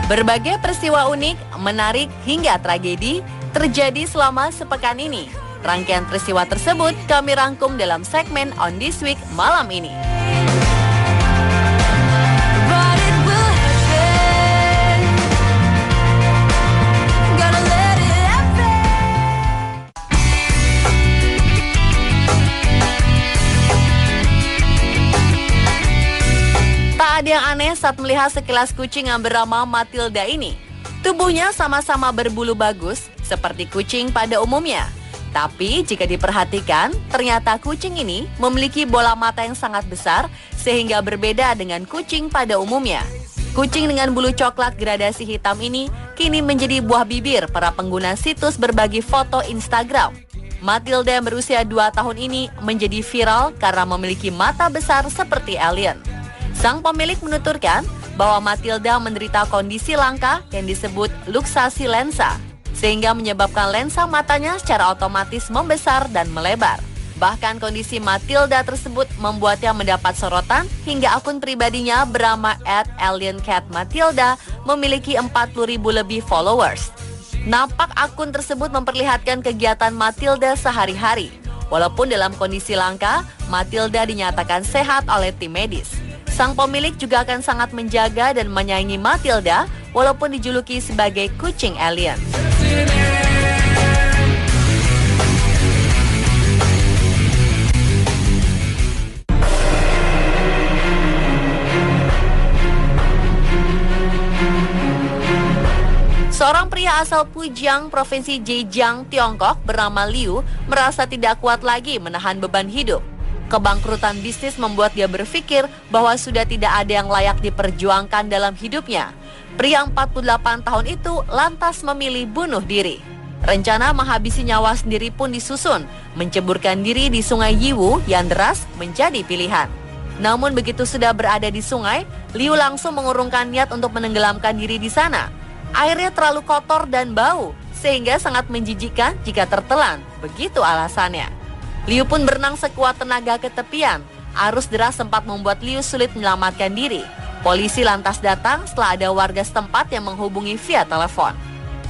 Berbagai peristiwa unik, menarik hingga tragedi terjadi selama sepekan ini. Rangkaian peristiwa tersebut kami rangkum dalam segmen On This Week malam ini. Tak ada yang aneh saat melihat sekilas kucing yang bernama Matilda ini. Tubuhnya sama-sama berbulu bagus, seperti kucing pada umumnya. Tapi jika diperhatikan, ternyata kucing ini memiliki bola mata yang sangat besar, sehingga berbeda dengan kucing pada umumnya. Kucing dengan bulu coklat gradasi hitam ini kini menjadi buah bibir para pengguna situs berbagi foto Instagram. Matilda yang berusia 2 tahun ini menjadi viral karena memiliki mata besar seperti alien. Sang pemilik menuturkan bahwa Matilda menderita kondisi langka yang disebut luksasi lensa, sehingga menyebabkan lensa matanya secara otomatis membesar dan melebar. Bahkan kondisi Matilda tersebut membuatnya mendapat sorotan hingga akun pribadinya bernama @AlienCatMatilda memiliki 40.000 lebih followers. Nampak akun tersebut memperlihatkan kegiatan Matilda sehari-hari. Walaupun dalam kondisi langka, Matilda dinyatakan sehat oleh tim medis. Sang pemilik juga akan sangat menjaga dan menyayangi Matilda walaupun dijuluki sebagai kucing alien. Seorang pria asal Pujiang, Provinsi Zhejiang, Tiongkok bernama Liu merasa tidak kuat lagi menahan beban hidup. Kebangkrutan bisnis membuat dia berpikir bahwa sudah tidak ada yang layak diperjuangkan dalam hidupnya. Pria 48 tahun itu lantas memilih bunuh diri. Rencana menghabisi nyawa sendiri pun disusun. Menceburkan diri di sungai Yiwu yang deras menjadi pilihan. Namun begitu sudah berada di sungai, Liu langsung mengurungkan niat untuk menenggelamkan diri di sana. Airnya terlalu kotor dan bau, sehingga sangat menjijikkan jika tertelan. Begitu alasannya. Liu pun berenang sekuat tenaga ke tepian. Arus deras sempat membuat Liu sulit menyelamatkan diri. Polisi lantas datang setelah ada warga setempat yang menghubungi via telepon.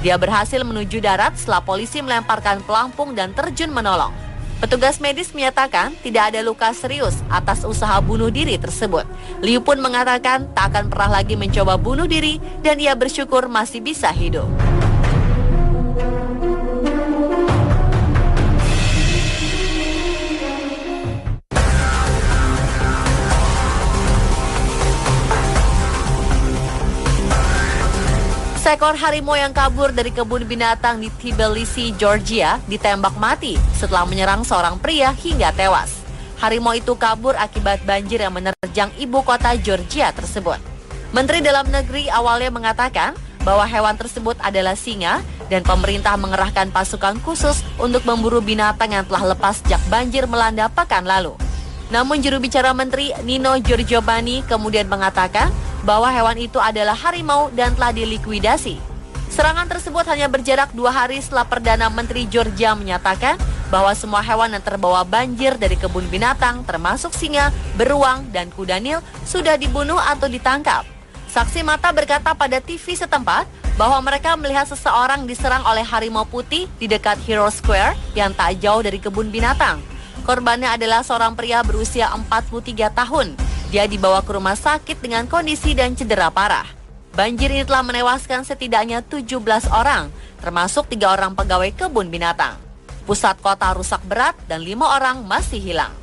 Dia berhasil menuju darat setelah polisi melemparkan pelampung dan terjun menolong. Petugas medis menyatakan tidak ada luka serius atas usaha bunuh diri tersebut. Liu pun mengatakan tak akan pernah lagi mencoba bunuh diri dan ia bersyukur masih bisa hidup. Seekor harimau yang kabur dari kebun binatang di Tbilisi, Georgia, ditembak mati setelah menyerang seorang pria hingga tewas. Harimau itu kabur akibat banjir yang menerjang ibu kota Georgia tersebut. Menteri Dalam Negeri awalnya mengatakan bahwa hewan tersebut adalah singa dan pemerintah mengerahkan pasukan khusus untuk memburu binatang yang telah lepas sejak banjir melanda pekan lalu. Namun juru bicara Menteri Nino Giorgiovanni kemudian mengatakan bahwa hewan itu adalah harimau dan telah dilikuidasi. Serangan tersebut hanya berjarak 2 hari setelah Perdana Menteri Georgia menyatakan bahwa semua hewan yang terbawa banjir dari kebun binatang termasuk singa, beruang, dan kuda Nil sudah dibunuh atau ditangkap. Saksi mata berkata pada TV setempat bahwa mereka melihat seseorang diserang oleh harimau putih di dekat Hero Square yang tak jauh dari kebun binatang. Korbannya adalah seorang pria berusia 43 tahun. Dia dibawa ke rumah sakit dengan kondisi dan cedera parah. Banjir ini telah menewaskan setidaknya 17 orang, termasuk 3 orang pegawai kebun binatang. Pusat kota rusak berat dan 5 orang masih hilang.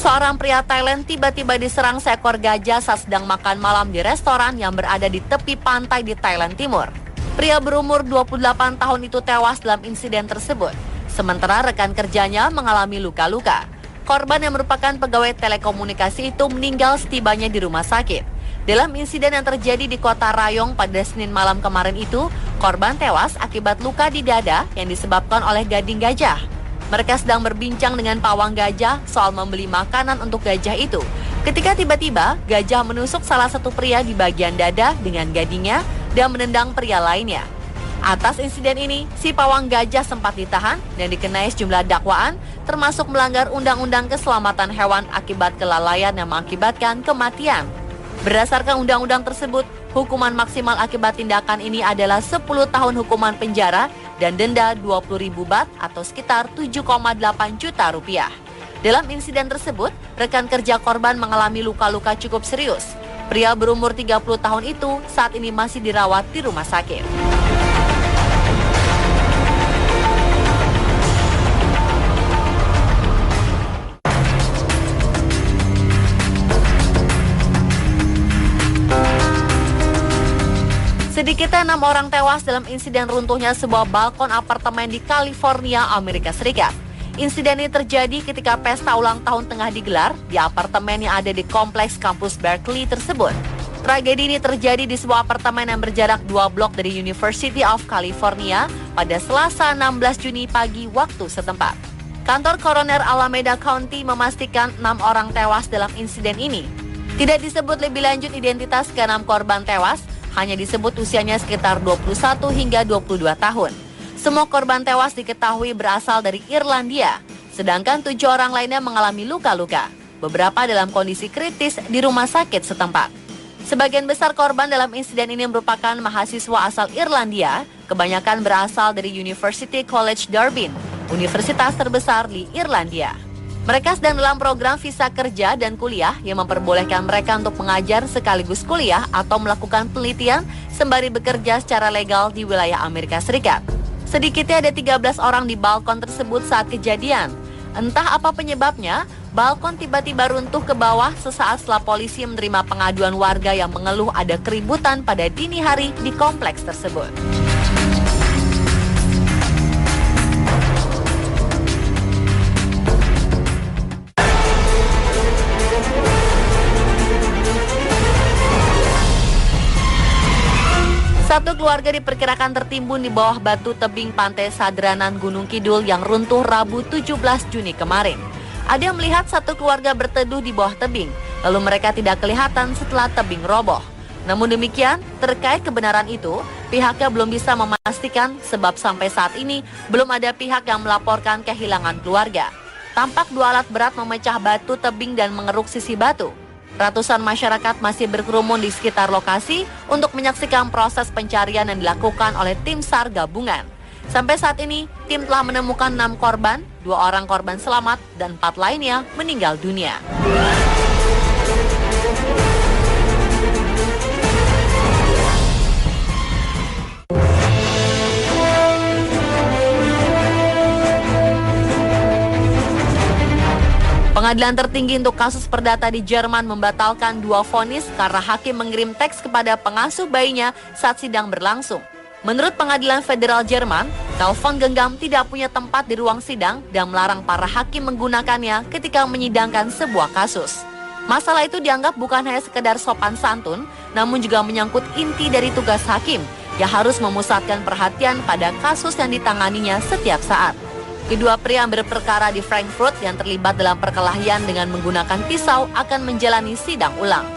Seorang pria Thailand tiba-tiba diserang seekor gajah saat sedang makan malam di restoran yang berada di tepi pantai di Thailand Timur. Pria berumur 28 tahun itu tewas dalam insiden tersebut, sementara rekan kerjanya mengalami luka-luka. Korban yang merupakan pegawai telekomunikasi itu meninggal setibanya di rumah sakit. Dalam insiden yang terjadi di kota Rayong pada Senin malam kemarin itu, korban tewas akibat luka di dada yang disebabkan oleh gading gajah. Mereka sedang berbincang dengan pawang gajah soal membeli makanan untuk gajah itu. Ketika tiba-tiba, gajah menusuk salah satu pria di bagian dada dengan gadingnya dan menendang pria lainnya. Atas insiden ini, si pawang gajah sempat ditahan dan dikenai sejumlah dakwaan, termasuk melanggar Undang-Undang Keselamatan Hewan akibat kelalaian yang mengakibatkan kematian. Berdasarkan undang-undang tersebut, hukuman maksimal akibat tindakan ini adalah 10 tahun hukuman penjara dan denda 20.000 baht atau sekitar 7,8 juta rupiah. Dalam insiden tersebut, rekan kerja korban mengalami luka-luka cukup serius. Pria berumur 30 tahun itu saat ini masih dirawat di rumah sakit. Sedikitnya 6 orang tewas dalam insiden runtuhnya sebuah balkon apartemen di California, Amerika Serikat. Insiden ini terjadi ketika pesta ulang tahun tengah digelar di apartemen yang ada di kompleks kampus Berkeley tersebut. Tragedi ini terjadi di sebuah apartemen yang berjarak 2 blok dari University of California pada Selasa 16 Juni pagi waktu setempat. Kantor Koroner Alameda County memastikan 6 orang tewas dalam insiden ini. Tidak disebut lebih lanjut identitas ke-6 korban tewas, hanya disebut usianya sekitar 21 hingga 22 tahun. Semua korban tewas diketahui berasal dari Irlandia, sedangkan 7 orang lainnya mengalami luka-luka, beberapa dalam kondisi kritis di rumah sakit setempat. Sebagian besar korban dalam insiden ini merupakan mahasiswa asal Irlandia, kebanyakan berasal dari University College Dublin, universitas terbesar di Irlandia. Mereka sedang dalam program visa kerja dan kuliah yang memperbolehkan mereka untuk mengajar sekaligus kuliah atau melakukan penelitian sembari bekerja secara legal di wilayah Amerika Serikat. Sedikitnya ada 13 orang di balkon tersebut saat kejadian. Entah apa penyebabnya, balkon tiba-tiba runtuh ke bawah sesaat setelah polisi menerima pengaduan warga yang mengeluh ada keributan pada dini hari di kompleks tersebut. Satu keluarga diperkirakan tertimbun di bawah batu tebing pantai Sadranan Gunung Kidul yang runtuh Rabu 17 Juni kemarin. Ada yang melihat satu keluarga berteduh di bawah tebing, lalu mereka tidak kelihatan setelah tebing roboh. Namun demikian, terkait kebenaran itu, pihaknya belum bisa memastikan sebab sampai saat ini belum ada pihak yang melaporkan kehilangan keluarga. Tampak 2 alat berat memecah batu tebing dan mengeruk sisi batu. Ratusan masyarakat masih berkerumun di sekitar lokasi untuk menyaksikan proses pencarian yang dilakukan oleh tim SAR gabungan. Sampai saat ini, tim telah menemukan 6 korban, 2 orang korban selamat, dan 4 lainnya meninggal dunia. Pengadilan tertinggi untuk kasus perdata di Jerman membatalkan 2 vonis karena hakim mengirim teks kepada pengasuh bayinya saat sidang berlangsung. Menurut Pengadilan Federal Jerman, telepon genggam tidak punya tempat di ruang sidang dan melarang para hakim menggunakannya ketika menyidangkan sebuah kasus. Masalah itu dianggap bukan hanya sekedar sopan santun, namun juga menyangkut inti dari tugas hakim yang harus memusatkan perhatian pada kasus yang ditanganinya setiap saat. Kedua pria yang berperkara di Frankfurt yang terlibat dalam perkelahian dengan menggunakan pisau akan menjalani sidang ulang.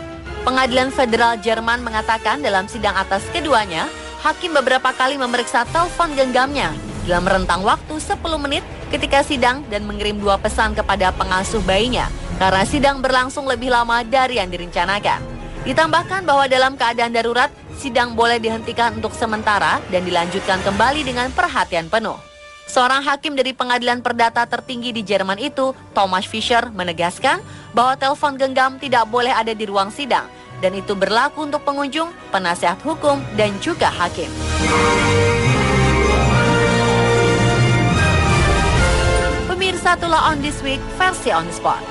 Pengadilan Federal Jerman mengatakan dalam sidang atas keduanya, hakim beberapa kali memeriksa telepon genggamnya dalam rentang waktu 10 menit ketika sidang dan mengirim 2 pesan kepada pengasuh bayinya karena sidang berlangsung lebih lama dari yang direncanakan. Ditambahkan bahwa dalam keadaan darurat, sidang boleh dihentikan untuk sementara dan dilanjutkan kembali dengan perhatian penuh. Seorang hakim dari pengadilan perdata tertinggi di Jerman itu, Thomas Fischer, menegaskan bahwa telepon genggam tidak boleh ada di ruang sidang dan itu berlaku untuk pengunjung, penasihat hukum, dan juga hakim. Pemirsa, itulah On This Week versi On The Spot.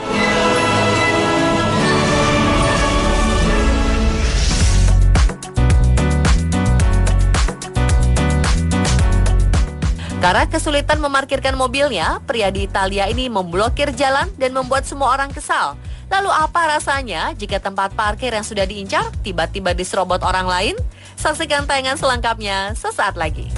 Karena kesulitan memarkirkan mobilnya, pria di Italia ini memblokir jalan dan membuat semua orang kesal. Lalu apa rasanya jika tempat parkir yang sudah diincar tiba-tiba diserobot orang lain? Saksikan tayangan selengkapnya sesaat lagi.